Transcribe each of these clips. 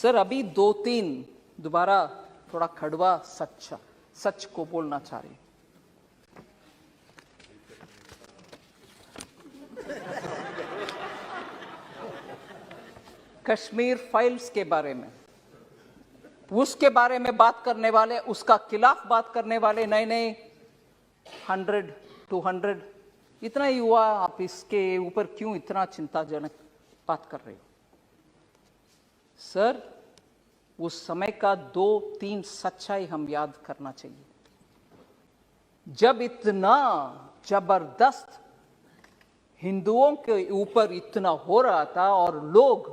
Sir अभी 2-3 दोबारा थोड़ा कड़वा सच को बोलना चाह रही। कश्मीर फाइल्स के बारे में, उसके बारे में बात करने वाले, उसका खिलाफ बात करने वाले नए 100-200 इतना ही हुआ, आप इसके ऊपर क्यों इतना चिंताजनक बात कर रहे हो? सर उस समय का 2-3 सच्चाई हम याद करना चाहिए। जब इतना जबरदस्त हिंदुओं के ऊपर इतना हो रहा था और लोग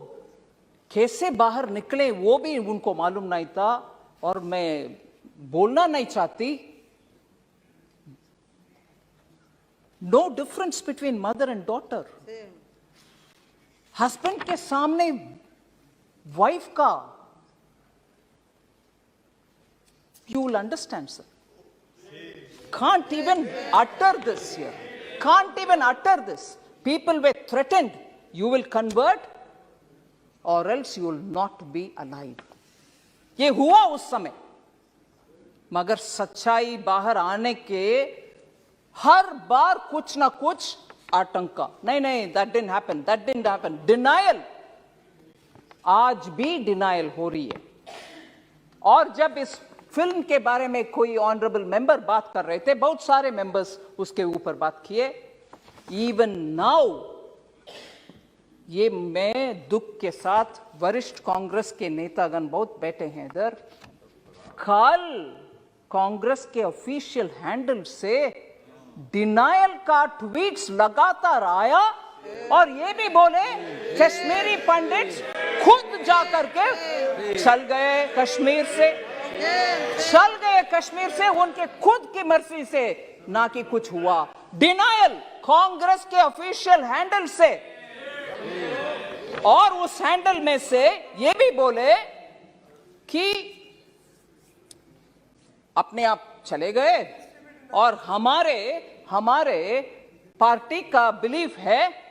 कैसे बाहर निकले वो भी उनको मालूम नहीं था, और मैं बोलना नहीं चाहती, no difference between mother and daughter. Husband के सामने वाइफ का, you will understand, sir. Can't even utter this here. Can't even utter this. People were threatened. You will convert or else you will not be alive. ये हुआ उस समय, मगर सच्चाई बाहर आने के हर बार कुछ ना कुछ आतंका, नहीं that didn't happen. Denial, आज भी डिनायल हो रही है। और जब इस फिल्म के बारे में कोई ऑनरेबल मेंबर बात कर रहे थे, बहुत सारे मेंबर्स उसके ऊपर बात किए, इवन नाउ, ये मैं दुख के साथ, वरिष्ठ कांग्रेस के नेतागण बहुत बैठे हैं इधर, कल कांग्रेस के ऑफिशियल हैंडल से डिनायल का ट्वीट्स लगातार आया, और ये भी बोले कश्मीरी पंडित खुद जाकर के चल गए कश्मीर से, उनके खुद की मर्जी से, ना कि कुछ हुआ। डिनायल कांग्रेस के ऑफिशियल हैंडल से, और उस हैंडल में से ये भी बोले कि अपने आप चले गए, और हमारे पार्टी का बिलीफ है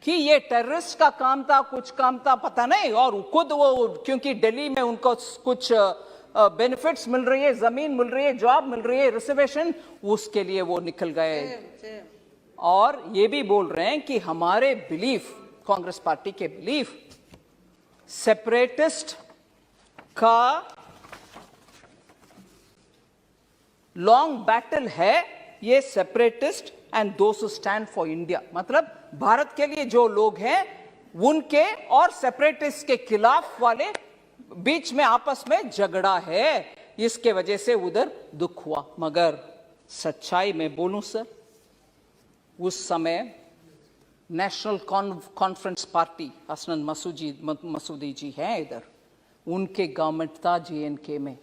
कि ये टेररिस्ट का काम था, कुछ काम था, पता नहीं, और खुद वो क्योंकि दिल्ली में उनको कुछ बेनिफिट्स मिल रही है, जमीन मिल रही है, जॉब मिल रही है, रिजर्वेशन, उसके लिए वो निकल गए। और ये भी बोल रहे हैं कि हमारे बिलीफ, कांग्रेस पार्टी के बिलीफ, सेपरेटिस्ट का लॉन्ग बैटल है ये, separatist and those who stand for India, मतलब भारत के लिए जो लोग हैं उनके और सेपरेटिस्ट के खिलाफ वाले बीच में आपस में झगड़ा है, इसके वजह से उधर दुख हुआ। मगर सच्चाई में बोलूं सर, उस समय national conference party, Hasnain Masoodi जी हैं इधर, उनके गवर्नमेंट था JNK में,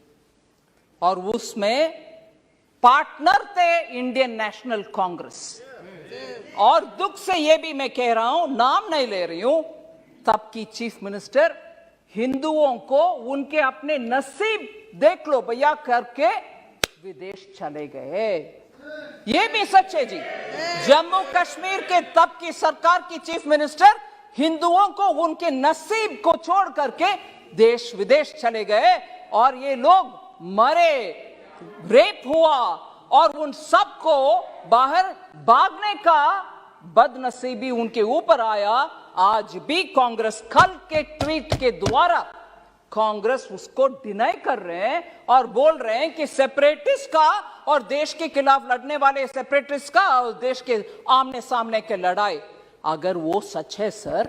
और उसमें पार्टनर थे इंडियन नेशनल कांग्रेस। और दुख से ये भी मैं कह रहा हूं, नाम नहीं ले रही हूं, तब की चीफ मिनिस्टर हिंदुओं को उनके अपने नसीब देख लो भैया करके विदेश चले गए। ये भी सच है जी। जम्मू कश्मीर के तब की सरकार की चीफ मिनिस्टर हिंदुओं को उनके नसीब को छोड़ करके देश विदेश चले गए, और ये लोग मरे, रेप हुआ, और उन सबको बाहर भागने का बदनसीबी उनके ऊपर आया। आज भी कांग्रेस, कल के ट्वीट के द्वारा कांग्रेस उसको डिनाई कर रहे हैं और बोल रहे हैं कि सेपरेटिस्ट का और देश के खिलाफ लड़ने वाले सेपरेटिस्ट का और देश के आमने सामने के लड़ाई, अगर वो सच है सर,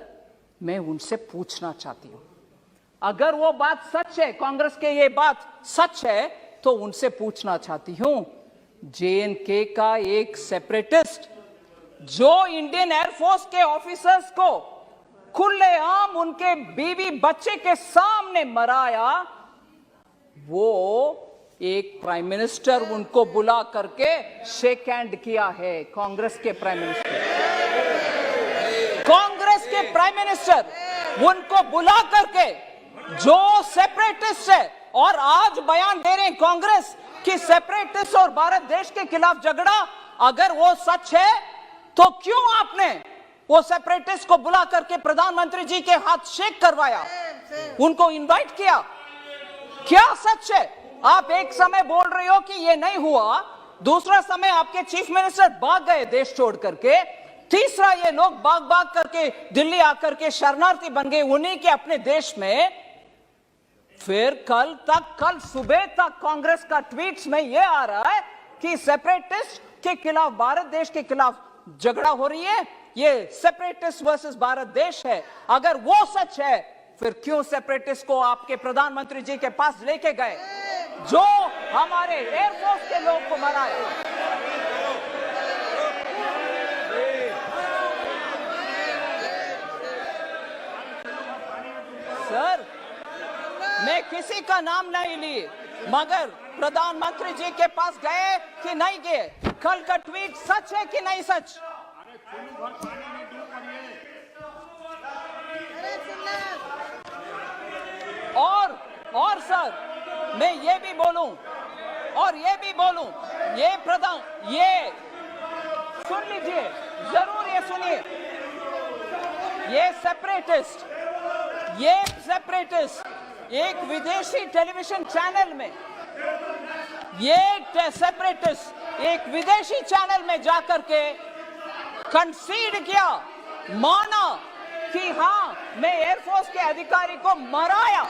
मैं उनसे पूछना चाहती हूं, अगर वो बात सच है, कांग्रेस के ये बात सच है, तो उनसे पूछना चाहती हूं, JNK का एक सेपरेटिस्ट जो इंडियन एयरफोर्स के ऑफिसर्स को खुलेआम उनके बीवी बच्चे के सामने मराया, वो एक प्राइम मिनिस्टर उनको बुला करके शेक हैंड किया है। कांग्रेस के प्राइम मिनिस्टर उनको बुला करके, जो सेपरेटिस्ट है, और आज बयान दे रहे हैं कांग्रेस कि सेपरेटिस्ट और भारत देश के खिलाफ झगड़ा, अगर वो सच है तो क्यों आपने वो सेपरेटिस्ट को बुला करके प्रधानमंत्री जी के हाथ शेक करवाया? उनको इनवाइट किया? क्या सच है? आप एक समय बोल रहे हो कि ये नहीं हुआ, दूसरा समय आपके चीफ मिनिस्टर भाग गए देश छोड़ करके, तीसरा ये लोग भाग करके दिल्ली आकर के शरणार्थी बन गए उन्हीं के अपने देश में। फिर कल सुबह तक कांग्रेस का ट्वीट्स में ये आ रहा है कि सेपरेटिस्ट के खिलाफ, भारत देश के खिलाफ झगड़ा हो रही है, ये सेपरेटिस्ट वर्सेस भारत देश है। अगर वो सच है, फिर क्यों सेपरेटिस्ट को आपके प्रधानमंत्री जी के पास लेके गए, जो हमारे एयरफोर्स के लोग को मराए? सर, मैं किसी का नाम नहीं ली, मगर प्रधानमंत्री जी के पास गए कि नहीं गए? कल का ट्वीट सच है कि नहीं सच? और सर, मैं ये भी बोलूं, ये सुन लीजिए, जरूर ये सुनिए, ये सेपरेटिस्ट एक विदेशी टेलीविजन चैनल में, एक विदेशी चैनल में जाकर के कंसीड किया, माना कि हाँ, मैं एयरफोर्स के अधिकारी को मराया।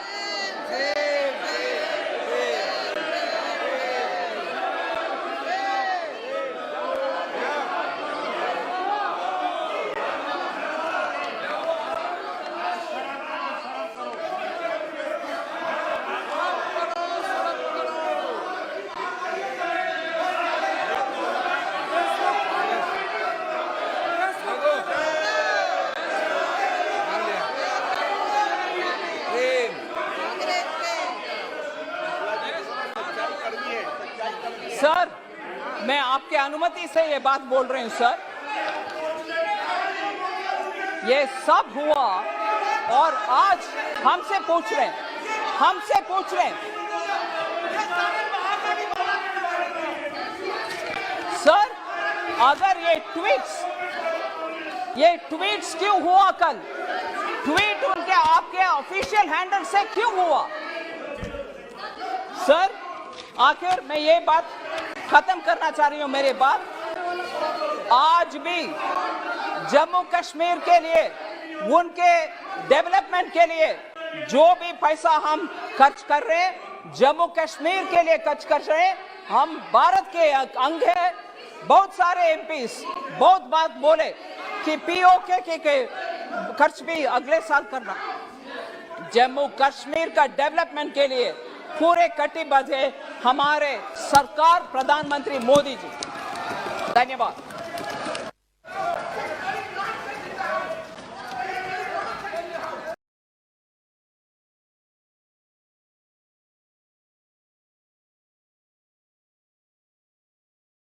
सर, मैं आपके अनुमति से ये बात बोल रही हूं सर। ये सब हुआ और आज हमसे पूछ रहे हैं, सर, अगर ये ट्वीट्स क्यों हुआ? कल ट्वीट उनके आपके ऑफिशियल हैंडल से क्यों हुआ? सर, आखिर मैं ये बात खत्म करना चाह रही हूं, मेरी बात। आज भी जम्मू कश्मीर के लिए, उनके डेवलपमेंट के लिए जो भी पैसा हम खर्च कर रहे हैं, जम्मू कश्मीर के लिए खर्च कर रहे हैं। हम भारत के अंग है। बहुत सारे एमपीस बहुत बात बोले कि पीओके के खर्च भी अगले साल करना। जम्मू कश्मीर का डेवलपमेंट के लिए पूरे कटिबद्ध है हमारे सरकार, प्रधानमंत्री मोदी जी। धन्यवाद।